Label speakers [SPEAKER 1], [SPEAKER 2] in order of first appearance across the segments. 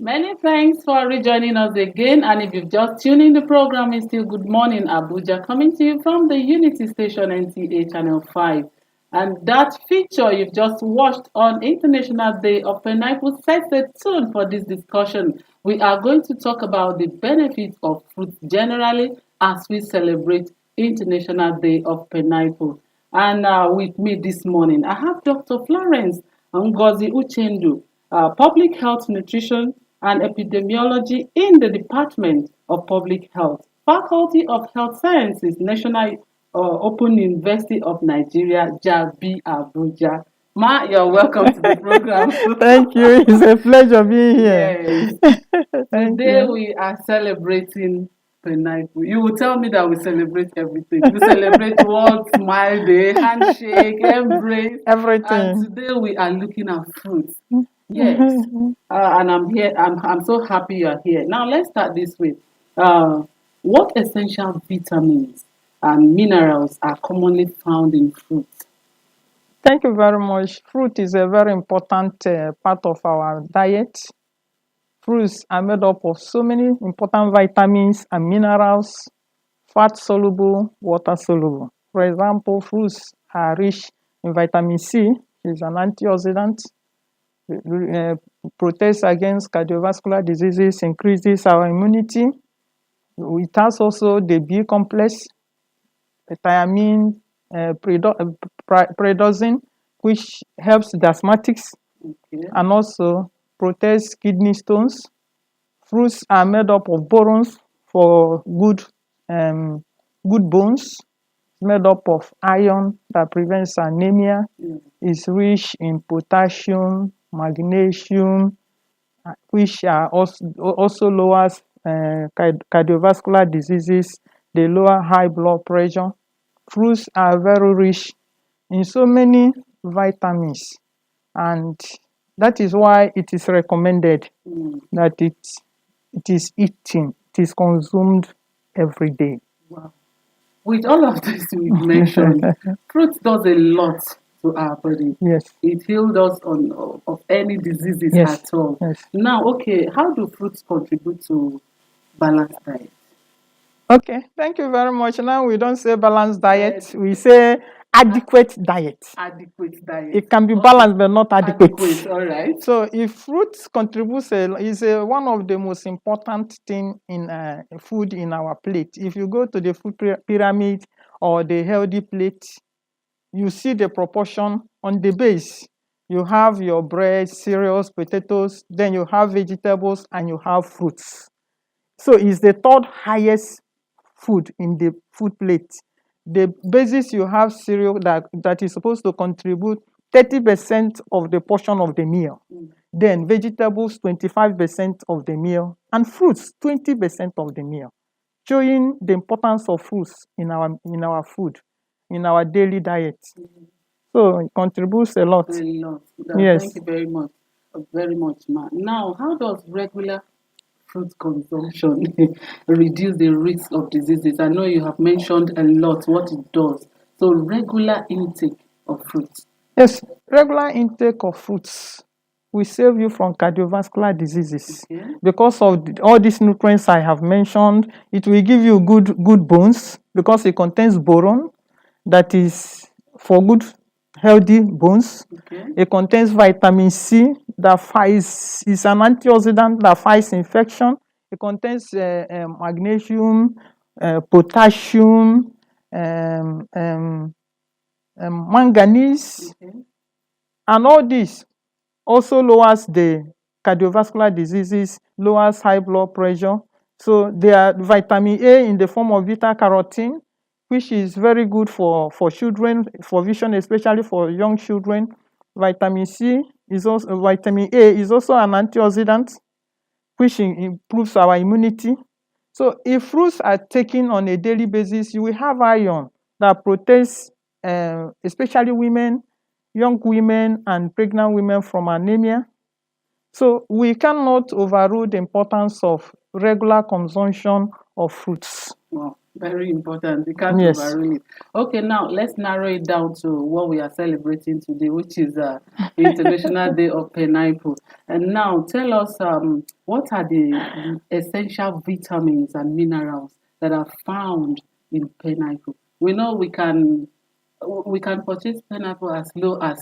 [SPEAKER 1] Many thanks for rejoining us again. And if you've just tuned in, the program is still Good Morning Abuja, coming to you from the Unity Station NTA Channel 5. And that feature you've just watched on International Day of Pineapple sets the tone for this discussion. We are going to talk about the benefits of fruits generally as we celebrate International Day of Pineapple. And with me this morning, I have Dr. Florence Ngozi Uchendu, Public Health Nutrition and Epidemiology in the Department of Public Health, Faculty of Health Sciences, National Open University of Nigeria, JABI Abuja. Ma, you're welcome to the program.
[SPEAKER 2] Thank you. It's a pleasure being here.
[SPEAKER 1] Yes.
[SPEAKER 2] Thank
[SPEAKER 1] Today
[SPEAKER 2] you.
[SPEAKER 1] we are celebrating pineapple. You will tell me that we celebrate everything. We celebrate World Smile Day, handshake, embrace, and
[SPEAKER 2] Everything.
[SPEAKER 1] today we are looking at fruits. Yes, and I'm here. I'm so happy you're here. Now let's start this way. Uh, what essential vitamins and minerals are commonly found in fruits?
[SPEAKER 2] Thank you very much. Fruit is a very important part of our diet. Fruits are made up of so many important vitamins and minerals, fat soluble, water soluble. For example, fruits are rich in vitamin C, which is an antioxidant, uh, protects against cardiovascular diseases, increases our immunity. It has also the B complex, thiamine, pyridoxine, which helps the asthmatics
[SPEAKER 1] Okay.
[SPEAKER 2] and also protects kidney stones. Fruits are made up of borons for um, good bones. Made up of iron that prevents anemia.
[SPEAKER 1] Mm.
[SPEAKER 2] Is rich in potassium, magnesium, which are also lowers cardiovascular diseases. They lower high blood pressure. Fruits are very rich in so many vitamins, and that is why it is recommended
[SPEAKER 1] Mm.
[SPEAKER 2] that it is consumed every day.
[SPEAKER 1] Wow. With all of this we've mentioned, fruit does a lot to our body.
[SPEAKER 2] Yes,
[SPEAKER 1] It heals us of any diseases
[SPEAKER 2] yes,
[SPEAKER 1] at all.
[SPEAKER 2] yes.
[SPEAKER 1] Now, okay, how do fruits contribute to balanced diet?
[SPEAKER 2] Okay, thank you very much. Now we don't say balanced diet,
[SPEAKER 1] Diet,
[SPEAKER 2] we say adequate diet.
[SPEAKER 1] adequate diet.
[SPEAKER 2] It can be
[SPEAKER 1] Okay,
[SPEAKER 2] balanced but not adequate.
[SPEAKER 1] adequate. All right.
[SPEAKER 2] So if fruits contributes one of the most important thing in food in our plate. If you go to the food pyramid or the healthy plate, you see the proportion on the base. You have your bread, cereals, potatoes, then you have vegetables and you have fruits. So it's the third highest food in the food plate. The basis you have cereal that is supposed to contribute 30% of the portion of the meal.
[SPEAKER 1] Mm.
[SPEAKER 2] Then vegetables 25% of the meal and fruits 20% of the meal, showing the importance of fruits in our food, in our daily diet. So it contributes a lot.
[SPEAKER 1] A lot. Thank
[SPEAKER 2] Yes.
[SPEAKER 1] you very much, ma. Now, how does regular fruit consumption reduce the risk of diseases? I know you have mentioned a lot what it does. So, regular intake of fruits.
[SPEAKER 2] Yes, regular intake of fruits will save you from cardiovascular diseases
[SPEAKER 1] Okay.
[SPEAKER 2] because of all these nutrients I have mentioned. It will give you good bones because it contains boron that is for good healthy bones.
[SPEAKER 1] Okay.
[SPEAKER 2] It contains vitamin C that fights is an antioxidant that fights infection. It contains magnesium, potassium, um, um, manganese,
[SPEAKER 1] Okay.
[SPEAKER 2] and all this also lowers the cardiovascular diseases, lowers high blood pressure. So there are vitamin A in the form of beta carotene, which is very good for children, for vision, especially for young children. Vitamin A is also an antioxidant, which improves our immunity. So if fruits are taken on a daily basis, you will have iron that protects especially women, young women and pregnant women from anemia. So we cannot overrule the importance of regular consumption of fruits.
[SPEAKER 1] Wow. Very important. You can't
[SPEAKER 2] Yes.
[SPEAKER 1] overrule it. Okay, now let's narrow it down to what we are celebrating today, which is International Day of Pineapple. And now tell us what are the essential vitamins and minerals that are found in pineapple. We know we can purchase pineapple as low as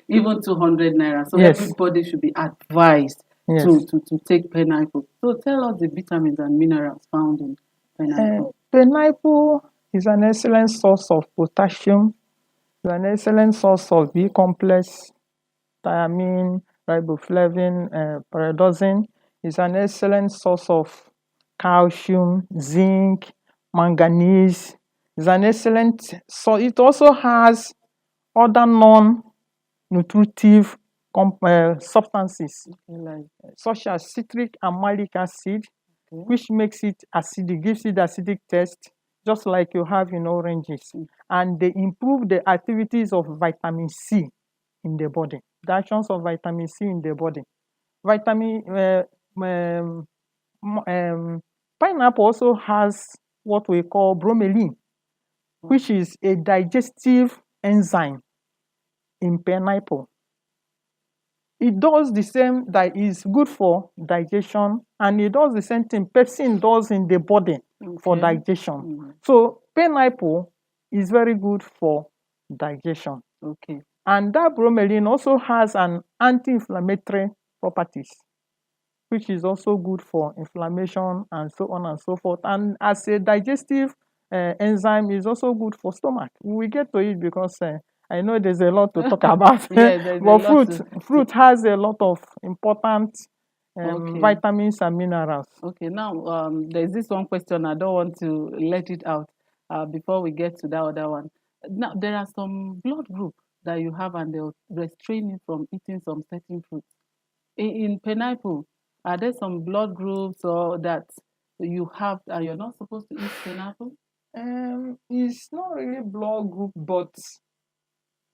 [SPEAKER 1] even 200 naira. So
[SPEAKER 2] Yes.
[SPEAKER 1] everybody should be advised to,
[SPEAKER 2] Yes.
[SPEAKER 1] to, to take pineapple. So tell us the vitamins and minerals found in pineapple.
[SPEAKER 2] Pineapple is an excellent source of potassium, is an excellent source of B complex, thiamine, riboflavin, pyridoxine. Is an excellent source of calcium, zinc, manganese. Is an excellent so it also has other non-nutritive substances
[SPEAKER 1] Okay, like,
[SPEAKER 2] such as citric and malic acid,
[SPEAKER 1] okay.
[SPEAKER 2] which makes it acidic, gives it acidic taste, just like you have in oranges.
[SPEAKER 1] Mm.
[SPEAKER 2] And they improve the activities of vitamin C in the body, the actions of vitamin C in the body. Vitamin um, pineapple also has what we call bromelain,
[SPEAKER 1] Wow.
[SPEAKER 2] which is a digestive enzyme in pineapple. It does the same that is good for digestion, and it does the same thing pepsin does in the body for
[SPEAKER 1] Okay.
[SPEAKER 2] digestion.
[SPEAKER 1] Mm.
[SPEAKER 2] So pineapple is very good for digestion.
[SPEAKER 1] Okay.
[SPEAKER 2] And that bromelain also has an anti-inflammatory properties, which is also good for inflammation and so on and so forth. And as a digestive enzyme, is also good for stomach. We get to it because I know there's a lot to talk about,
[SPEAKER 1] Yeah, there's a
[SPEAKER 2] but
[SPEAKER 1] lot
[SPEAKER 2] fruit has a lot of important
[SPEAKER 1] okay.
[SPEAKER 2] vitamins and minerals.
[SPEAKER 1] Okay. Now, there's this one question. I don't want to let it out before we get to that other one. Now, there are some blood group that you have, and they'll restrain you from eating some certain fruits. In pineapple, are there some blood groups or that you have and you're not supposed to eat pineapple?
[SPEAKER 2] It's not really blood group, but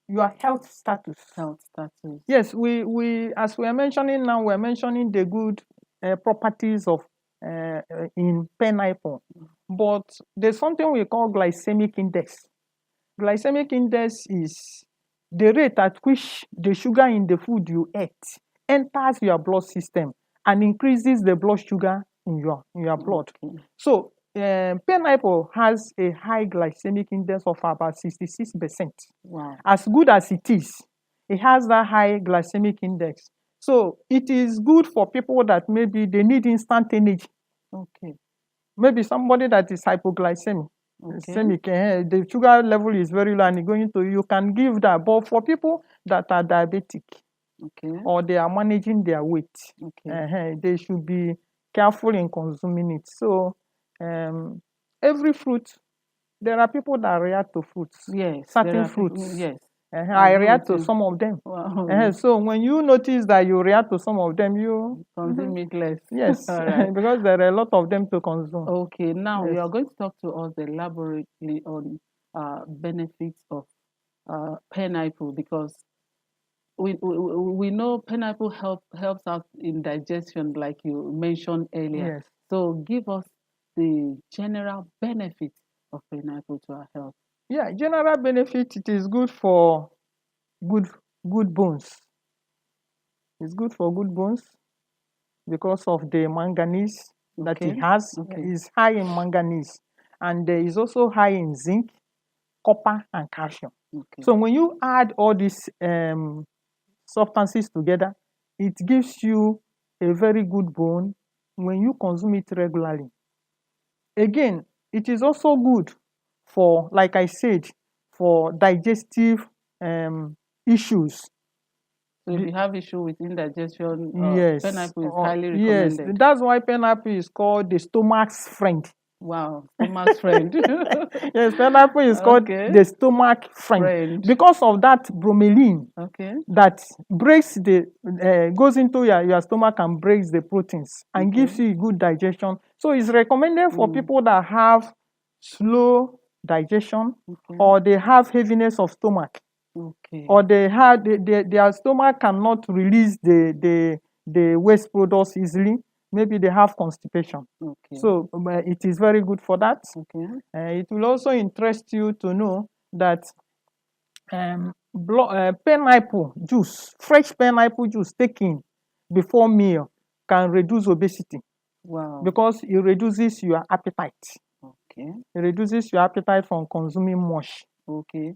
[SPEAKER 2] your health status.
[SPEAKER 1] Health status.
[SPEAKER 2] Yes, we as we are mentioning now, we're mentioning the good properties of in pineapple, but there's something we call glycemic index. Glycemic index is the rate at which the sugar in the food you ate enters your blood system and increases the blood sugar in your blood.
[SPEAKER 1] Okay.
[SPEAKER 2] So pineapple has a high glycemic index of about 66%.
[SPEAKER 1] Wow.
[SPEAKER 2] As good as it has that high glycemic index. So it is good for people that maybe they need instant energy.
[SPEAKER 1] Okay.
[SPEAKER 2] Maybe somebody that is hypoglycemic,
[SPEAKER 1] Okay.
[SPEAKER 2] the sugar level is very low and going to you can give that. But for people that are diabetic
[SPEAKER 1] Okay.
[SPEAKER 2] or they are managing their weight,
[SPEAKER 1] Okay.
[SPEAKER 2] they should be careful in consuming it. So um, every fruit, there are people that react to fruits,
[SPEAKER 1] Yes, there
[SPEAKER 2] certain
[SPEAKER 1] are people.
[SPEAKER 2] fruits.
[SPEAKER 1] Yes, I
[SPEAKER 2] I
[SPEAKER 1] agree with
[SPEAKER 2] react to
[SPEAKER 1] you.
[SPEAKER 2] some of them.
[SPEAKER 1] Wow.
[SPEAKER 2] So when you notice that you react to some of them, you
[SPEAKER 1] Consume it less.
[SPEAKER 2] yes,
[SPEAKER 1] All right.
[SPEAKER 2] because there are a lot of them to consume.
[SPEAKER 1] Okay, now
[SPEAKER 2] Yes.
[SPEAKER 1] you are going to talk to us elaborately on benefits of pineapple because we know pineapple helps us in digestion, like you mentioned earlier.
[SPEAKER 2] Yes.
[SPEAKER 1] So give us the general benefits of pineapple to our health.
[SPEAKER 2] Yeah, general benefit, it is good for good good bones. It's good for good bones because of the manganese that
[SPEAKER 1] Okay,
[SPEAKER 2] it has.
[SPEAKER 1] okay,
[SPEAKER 2] Is high in manganese and is also high in zinc, copper, and calcium.
[SPEAKER 1] okay,
[SPEAKER 2] So when you add all these substances together, it gives you a very good bone when you consume it regularly. Again, it is also good for, like I said, for digestive issues.
[SPEAKER 1] so if you have issue with indigestion,
[SPEAKER 2] Yes,
[SPEAKER 1] pineapple is highly
[SPEAKER 2] yes,
[SPEAKER 1] recommended.
[SPEAKER 2] that's why pineapple is called the stomach's friend.
[SPEAKER 1] Wow, stomach's friend.
[SPEAKER 2] Yes, pineapple is called
[SPEAKER 1] Okay,
[SPEAKER 2] the stomach friend
[SPEAKER 1] friend.
[SPEAKER 2] because of that bromelain
[SPEAKER 1] Okay,
[SPEAKER 2] that breaks the goes into your stomach and breaks the proteins and
[SPEAKER 1] okay,
[SPEAKER 2] gives you good digestion. So it's recommended for
[SPEAKER 1] mm,
[SPEAKER 2] people that have slow digestion
[SPEAKER 1] okay,
[SPEAKER 2] or they have heaviness of stomach
[SPEAKER 1] okay,
[SPEAKER 2] or they have their stomach cannot release the waste products easily. maybe they have constipation.
[SPEAKER 1] Okay.
[SPEAKER 2] So it is very good for that.
[SPEAKER 1] Okay.
[SPEAKER 2] It will also interest you to know that pineapple juice, fresh pineapple juice taken before meal can reduce obesity
[SPEAKER 1] Wow.
[SPEAKER 2] because it reduces your appetite.
[SPEAKER 1] Okay.
[SPEAKER 2] It reduces your appetite from consuming mush.
[SPEAKER 1] Okay.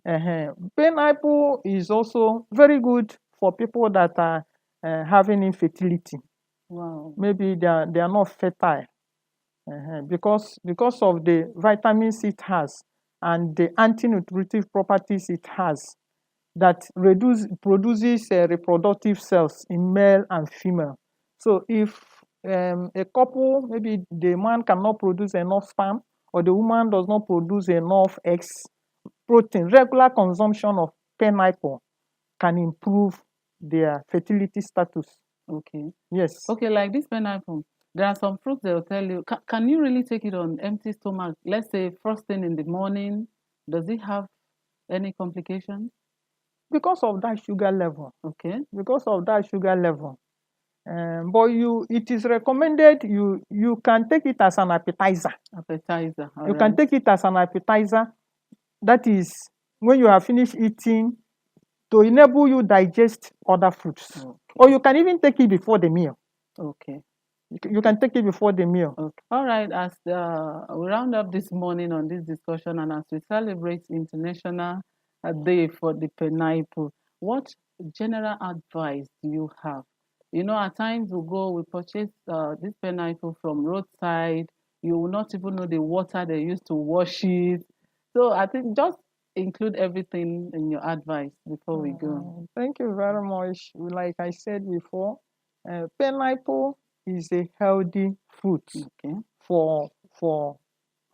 [SPEAKER 2] Pineapple is also very good for people that are having infertility.
[SPEAKER 1] Wow.
[SPEAKER 2] Maybe they are not fertile because of the vitamins it has and the anti-nutritive properties it has that produces reproductive cells in male and female. So if a couple, maybe the man cannot produce enough sperm or the woman does not produce enough eggs, protein, regular consumption of pineapple can improve their fertility status.
[SPEAKER 1] Okay.
[SPEAKER 2] Yes.
[SPEAKER 1] Okay, like this pineapple, there are some fruits they'll tell you, can you really take it on empty stomach? Let's say first thing in the morning. Does it have any complications?
[SPEAKER 2] Because of that sugar level.
[SPEAKER 1] Okay.
[SPEAKER 2] Because of that sugar level. But it is recommended you can take it as an appetizer.
[SPEAKER 1] Appetizer. All
[SPEAKER 2] You can
[SPEAKER 1] right.
[SPEAKER 2] take it as an appetizer. That is when you have finished eating to enable you digest other foods.
[SPEAKER 1] Okay.
[SPEAKER 2] Or you can even take it before the meal.
[SPEAKER 1] Okay.
[SPEAKER 2] You can take it before the meal.
[SPEAKER 1] Okay. All right. As we round up this morning on this discussion, and as we celebrate International Day for the Pineapple, what general advice do you have? You know, at times we go, we purchase this pineapple from roadside. You will not even know the water they used to wash it. So I think just include everything in your advice before we go.
[SPEAKER 2] Thank you very much. Like I said before, pineapple is a healthy fruit
[SPEAKER 1] Okay.
[SPEAKER 2] for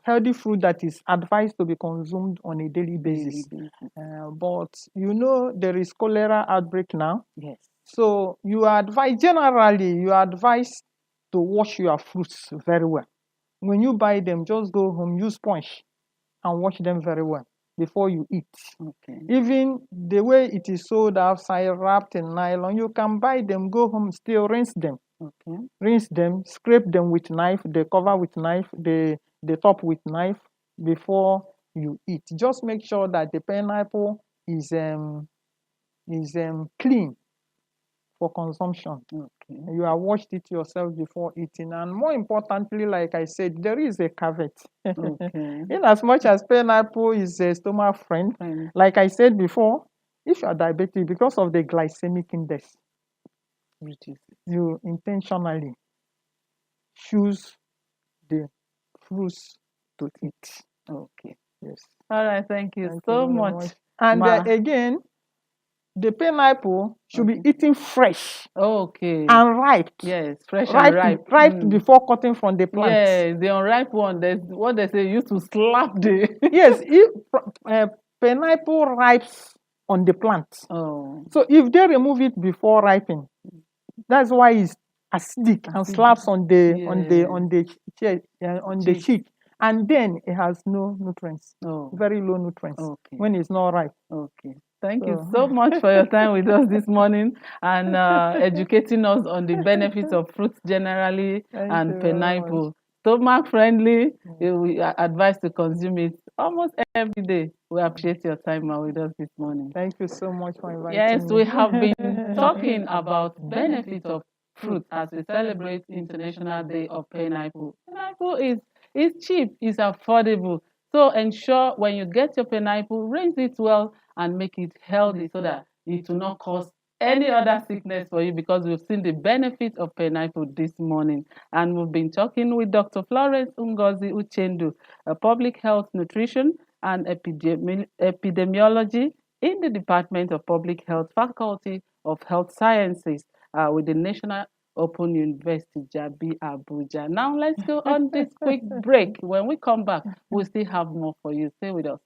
[SPEAKER 2] healthy food that is advised to be consumed on a daily basis.
[SPEAKER 1] Daily basis.
[SPEAKER 2] But you know there is cholera outbreak now.
[SPEAKER 1] Yes.
[SPEAKER 2] So generally you are advised to wash your fruits very well. When you buy them, just go home, use sponge and wash them very well before you eat.
[SPEAKER 1] Okay.
[SPEAKER 2] Even the way it is sold outside, wrapped in nylon, you can buy them, go home, still rinse them.
[SPEAKER 1] Okay.
[SPEAKER 2] Rinse them, scrape them with knife, the cover with knife, the top with knife before you eat. Just make sure that the pineapple is clean for consumption.
[SPEAKER 1] Okay.
[SPEAKER 2] You have washed it yourself before eating. And more importantly, like I said, there is a caveat.
[SPEAKER 1] Okay.
[SPEAKER 2] In as much as pineapple is a stomach friend,
[SPEAKER 1] Fine.
[SPEAKER 2] like I said before, if you are diabetic, because of the glycemic index,
[SPEAKER 1] Reduce it.
[SPEAKER 2] you intentionally choose the fruits to eat.
[SPEAKER 1] Okay.
[SPEAKER 2] Yes.
[SPEAKER 1] All right. Thank you
[SPEAKER 2] Thank you
[SPEAKER 1] so
[SPEAKER 2] very
[SPEAKER 1] much,
[SPEAKER 2] much. And
[SPEAKER 1] Ma.
[SPEAKER 2] again, the pineapple should be
[SPEAKER 1] Okay.
[SPEAKER 2] eaten fresh
[SPEAKER 1] Okay.
[SPEAKER 2] and ripe.
[SPEAKER 1] Yes, fresh and ripe.
[SPEAKER 2] Ripe before cutting from the plant.
[SPEAKER 1] Yes, the unripe one. There's what they say used to slap the.
[SPEAKER 2] Yes, if pineapple ripes on the plant.
[SPEAKER 1] Oh.
[SPEAKER 2] So if they remove it before ripening, that's why it's acidic and slaps on the on the
[SPEAKER 1] Cheek.
[SPEAKER 2] cheek, and then it has no nutrients,
[SPEAKER 1] Oh.
[SPEAKER 2] very low nutrients
[SPEAKER 1] Okay.
[SPEAKER 2] when it's not ripe.
[SPEAKER 1] Okay. Thank you
[SPEAKER 2] So
[SPEAKER 1] so much for your time with us this morning and educating us on the benefits of fruits generally
[SPEAKER 2] thank
[SPEAKER 1] and
[SPEAKER 2] you very much.
[SPEAKER 1] pineapple. Stomach friendly,
[SPEAKER 2] Mm.
[SPEAKER 1] we are advised to consume it almost every day. We appreciate your time with us this morning.
[SPEAKER 2] Thank you so much for
[SPEAKER 1] Yes,
[SPEAKER 2] inviting
[SPEAKER 1] we
[SPEAKER 2] me.
[SPEAKER 1] have been talking about benefits of fruit as we celebrate International Day of Pineapple. Pineapple is cheap, is affordable. So ensure when you get your pineapple, rinse it well and make it healthy so that it will not cause any other sickness for you because we've seen the benefit of pineapple this morning. And we've been talking with Dr. Florence Ngozi Uchendu, a public health nutrition and epidemiology in the Department of Public Health, Faculty of Health Sciences with the National Open University, Jabi, Abuja. Now let's go on this quick break. When we come back, we'll still have more for you. Stay with us.